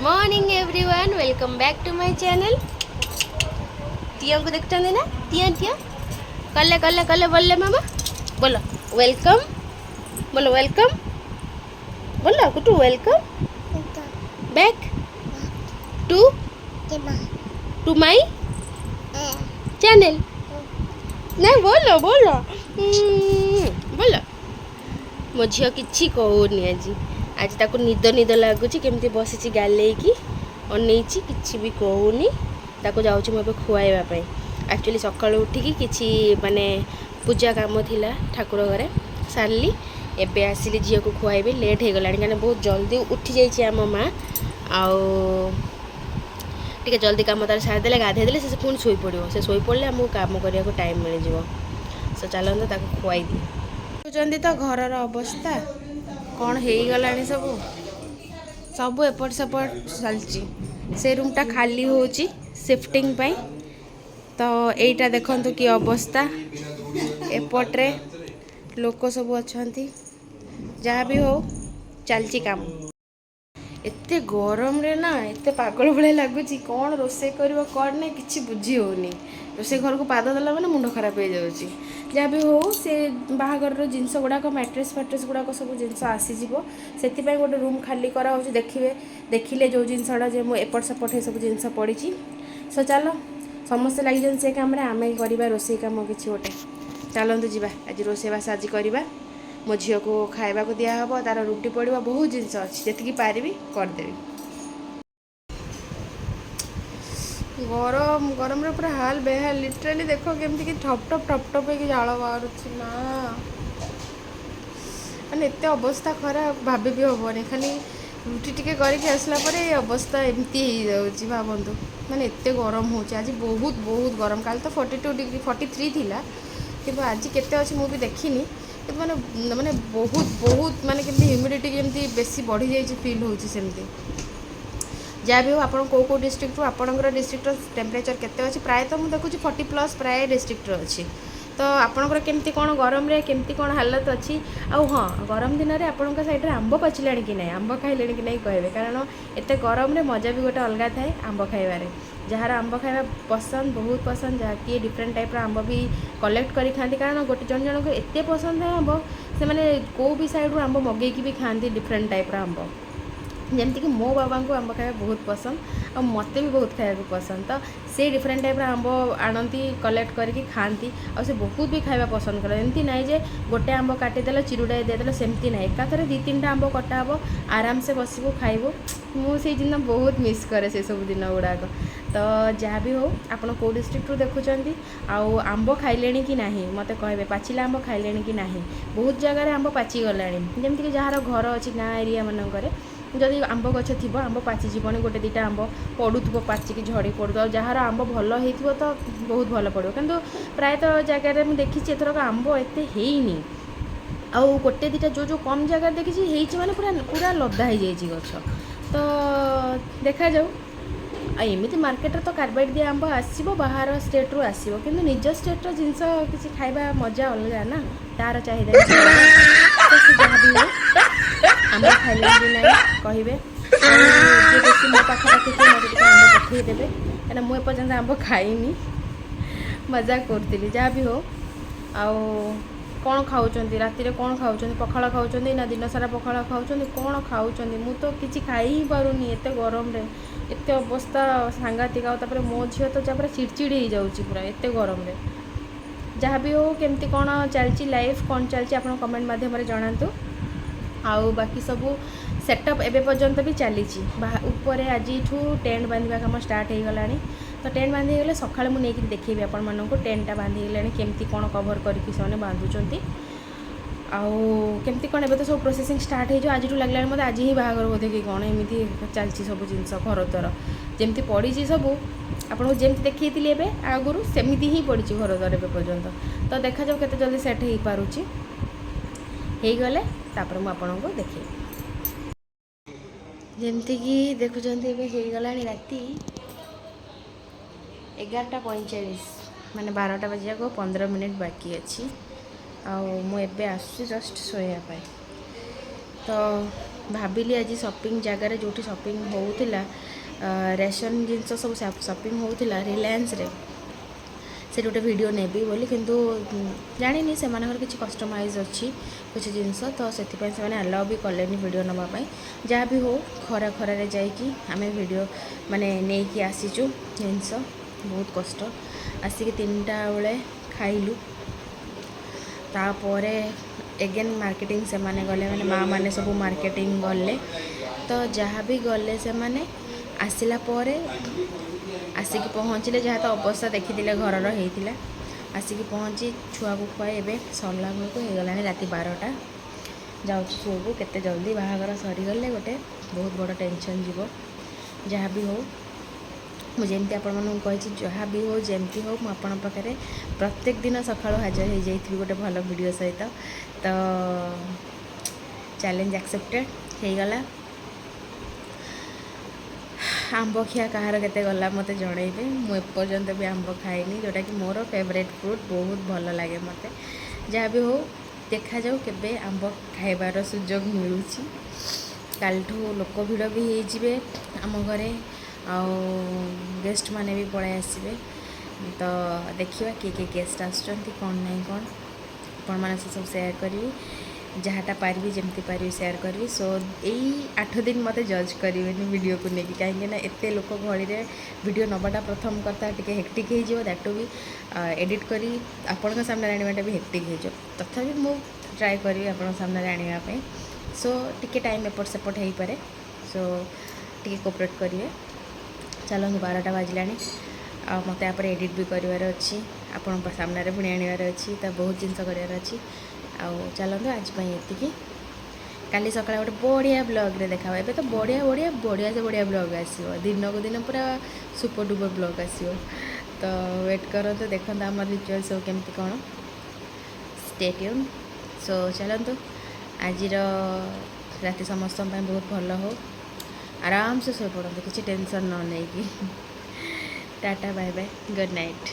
Morning everyone, welcome back to my channel. टिया को देखते ना, टिया टिया कल्ले कल्ले कल्ले बोले मामा बोलो वेलकम, बोलो वेलकम, बोलो कुटू welcome back to to my channel. ना बोलो बोलो बोलो। मो झील कि कहूनी आज ताको निद निद लगुच केमती बसी गाले अनई कि भी कहूनी ताको जाऊँ मुझे खुआइवाई। एक्चुअली सका उठिकी किसी माने पूजा काम थिला ठाकुर घरे सारली एबे आसिली झील को खुआइबी। लेट हो गला क्या बहुत जल्दी उठी जाइए आम माँ टे जल्दी कम तार सारीदे गाधे से पुणी शोई पड़ो से शोई पड़े आमको कम करने को टाइम मिल जाव। सो चलते ताको खुआई दी तो घर अवस्था कौन हो गला सब सब एपट सेपट चलची। से रूमटा खाली हो शिफ्टिंग पाई तो यहीटा देखो कि अवस्था एपट्रे लोक सब अच्छा जहाँ भी हो चलची काम। एते गरम रे ना एते पागल भाई लगुच कौन रोसे कर कौन ना कि बुझी होनी। रोसे घर को पाद देला मैंने मुंड खराब हो जाऊँगी। जहाँ भी हो से बाहागर जिनस गुड़ाक मैट्रेस फैट्रेस गुड़ाक सब जिन आसीज से गोटे रूम खाली करा देखिए देखिले जो जिनसा जे मुझे एपट सेपट सब जिन पड़ी। सो चलो समस्ते लगे से कम आम करवा रोसे कम कि गोटे चलतु जा आज रोसेबास आज करवा। मो झील को खाइबा को दिहब तार रुटी पड़ो बहुत जिनस अच्छी जी पारि करदेवी। गरम गरम रे पूरा हाल बेहाल लिटराली देख केमती कि ठप ठप ठप ठप हो झाड़ बाहर ना मैंने एत अवस्था खराब भाभी भी हेनी। खाली रुटी टिके करके आसला परे अवस्था एमती हो जाऊँगी भावतु मैंने एत गरम हो आज बहुत बहुत गरम। काल तो 42 डिग्री 43 थिला किंतु आज केते अच्छी मुझे देखनी कि माने माने बहुत बहुत माने केमती ह्यूमिडिटी केमती बेसी बढ़ी जाइए फील होची सेमती। जहाँ भी हो आप कौ डिस्ट्रिक्ट आपंकर डिस्ट्रिक्ट टेम्परेचर केते अच्छी प्राय तो मुझे देखुची 40+ प्राय डिस्ट्रिक्ट अच्छी। तो आपंकर केमती कौन गरम रे केमती कौन हालत अच्छी। आउ हाँ गरम दिन में आपण साइड में आंब पाचिला कि ना आंब खाइले कि नहीं कहे कारण एत गरम रे मजा भी गोटे अलग थाए आंब खाइबार। जार आंब खाइबा पसंद बहुत पसंद जहाँ किए डिफरेंट टाइप आंब भी कलेक्ट करी खाती कारण गोटे जन जन को एत पसंद है आंब से मैंने कौ भी साइड आंब मगेकी भी खाती डिफरेंट टाइप आंब। जमती कि मो बाबा को आंब खाया बहुत पसंद और मत भी बहुत खाया पसंद तो से डिफरेंट टाइप आंब आनती कलेक्ट करके खाती और से बहुत भी खाଇବା पसंद कर। एमती ना जे गोटे आंब काटिदेल चिरुड़ाई देदेल सेमती ना एकाथरे 2-3टा आंब कटा हे आराम से बसबू खाइबू। मुझे दिन बहुत मिस करे से सब दिन गुड़ाक। तो जहाँ भी हो आप कौ डिस्ट्रिक्ट देखुं आउ आंब खाइले कि ना मत कहे पाचिला आंब खाइले कि ना। बहुत जगह आंब पाची गला जमीक जार घर अच्छी गाँ एरिया मानक जदि आंब गछ थी आंब पाचिजन गोटे 2टा आंब पड़ू पाचिकी झड़ी पड़ू जार आंब भल हो तो बहुत भल पड़ो किंतु प्रायतः जगह मुझे देखी एथरक आंब एत हैनी आउ गोटे 2टा जो कम जगह देखी माने पूरा पूरा लदा हो जाए गछ। तो देखा जाऊ एमती मार्केट तो कार्बाइड दिया आंब आसो बाहर स्टेट रू आसो कि निज स्टेट जिनस किसी खाଇବା मजा अलग ना तार चाहिदा जहाँ भी हो आंब खाइले भी ना कहे बेसी मो पाखापाखि मत आंब पठेदेवे कहीं मुझे पर्यटन आंब खाइनी मजाक करी। जहाँ भी हो आउ कौन खाऊँ राति कौन खाऊँ पखाड़ खाऊँ ना दिन सारा पखाड़ खाऊँ कौन खाऊँ मु तो किसी खाई ही पारूनी एत गरम रे एत अवस्था सांघातिक आउे मो झील तो जहाँ पूरा चिड़चिड़ हो जाऊँगी पूरा एत गरम रे। जहाँ भी हो केमती कौन चलती लाइफ कौन चलती आप कमेंट माध्यम जनातु। आउ बाकी सब सेटअप एबे पर्यंत भी चली ऊपर आज टेंट बांधा कम स्टार्ट हो गला। तो टेंट बांधी गले सकाଳେ ମୁଁ ନେଇକି ଦେଖେଇବି ଆପଣମାନଙ୍କୁ टेंटा बांधी गलानी केमती कौन कवर करके से बांधुंट आउ केमती कौन एबे तो सब प्रोसेसिंग स्टार्ट हो आज लगला मतलब आज ही बाहागर बोधे कि कौन एमती चलती सब जिनस घर द्वार जमी पड़ी सब आपको जमी देखी आगुरी सेमती ही पड़ी घर द्वार एबे पर्यंत। तो देखा जाओ केते जल्दी सेट हो पारुची हो गले तापर मु आपको देखे जमती कि देखुं हो गला राति 11:45 माने 12टा बजे को 15 मिनट बाकी अच्छी आउ मुझे आसूँ जस्ट शोयापाई। तो भाविली आज शॉपिंग जगार जो शॉपिंग होता रेशन जिनस सब शॉपिंग होता रिलायंस रे से गोटे वीडियो नेबी बोली किंतु जानी से किसी कस्टमाइज अच्छी कुछ जिनस तो से अलाउ भी कले वीडियो नापी जहाँ भी हो खरा खरारे जाकि आम वीडियो माने नहीं कि आसीचु जिनस बहुत कष्ट आसिक 3टा बेले खाइलु तापर एगेन मार्केटिंग से माने गले माने माँ मैंने सब मार्केटिंग गले तो जहाँ भी गले से माने आसिला परे आसिक पहुँचले जहाँ तो अवस्था देखी घर होता आसिक पहुँची छुआ को खुआ एवं सरला बेलू होगला राति 12टा जाऊँ छुआ केते जल्दी बाहागर सरीगले गोटे बहुत बड़ टेंशन जीव जहाँ भी हो मुझे आपको जहाँ भी हो जमती हो मुझे पाखे प्रत्येक दिन सका हाजर हो जाइए गोटे भल वीडियो सहित तो चैलेंज एक्सेप्टेड हो गला आंब खिया कहार केते गला मते जणैबे मु एपर्यंत भी आंब खाइनी जोटा कि मोर फेवरेट फ्रूट बहुत भल लगे मते जहाँ भी हो देखा जाऊ केबे आंब खाइबार सुजोग मिलूची कालठू लोक भिड़ भी होइजिबे आम घरे आ गेस्ट माने भी पळाइ आसिबे तो देखिबा के गेस्ट आसुचंती कोन नहीं कोन आपण माने सब शेयर करी जहाँटा पारि जमती पारि शेयर करी सो यही 8 दिन मते जज करेंगे वीडियो को लेकिन कहीं एत लोक गहली वीडियो नबाटा प्रथम कथा टी हेक्टिक हो दैट भी एडिट करी आपण सामने आने भी हेक्टिक हो तथापि मु ट्राए करी आपण सामने आने सो टी टाइम एपट सेपट हो पारे सो टी कोऑपरेट करेंगे चलते 12टा बाजिला मत आप एडिट भी करार अच्छी आपण सामने पुणी आनबार अच्छी तो बहुत जिनस करार अच्छी आउ चलते आज ये काली सकाଳେ गोटे बढ़िया ब्लॉग रे देखा ए तो बढ़िया बढ़िया बढ़िया से बढ़िया ब्लॉग आसो दिन को दिन पूरा सुपर डुपर ब्लॉग आसो तो वेट करते देखते आम रिचुअल सब केमती कौन स्टे ट्यून सो चलतु आज राति समस्त बहुत भल हो आराम से शो पड़ते किसी टेंशन न नहीं tata bye bye good night.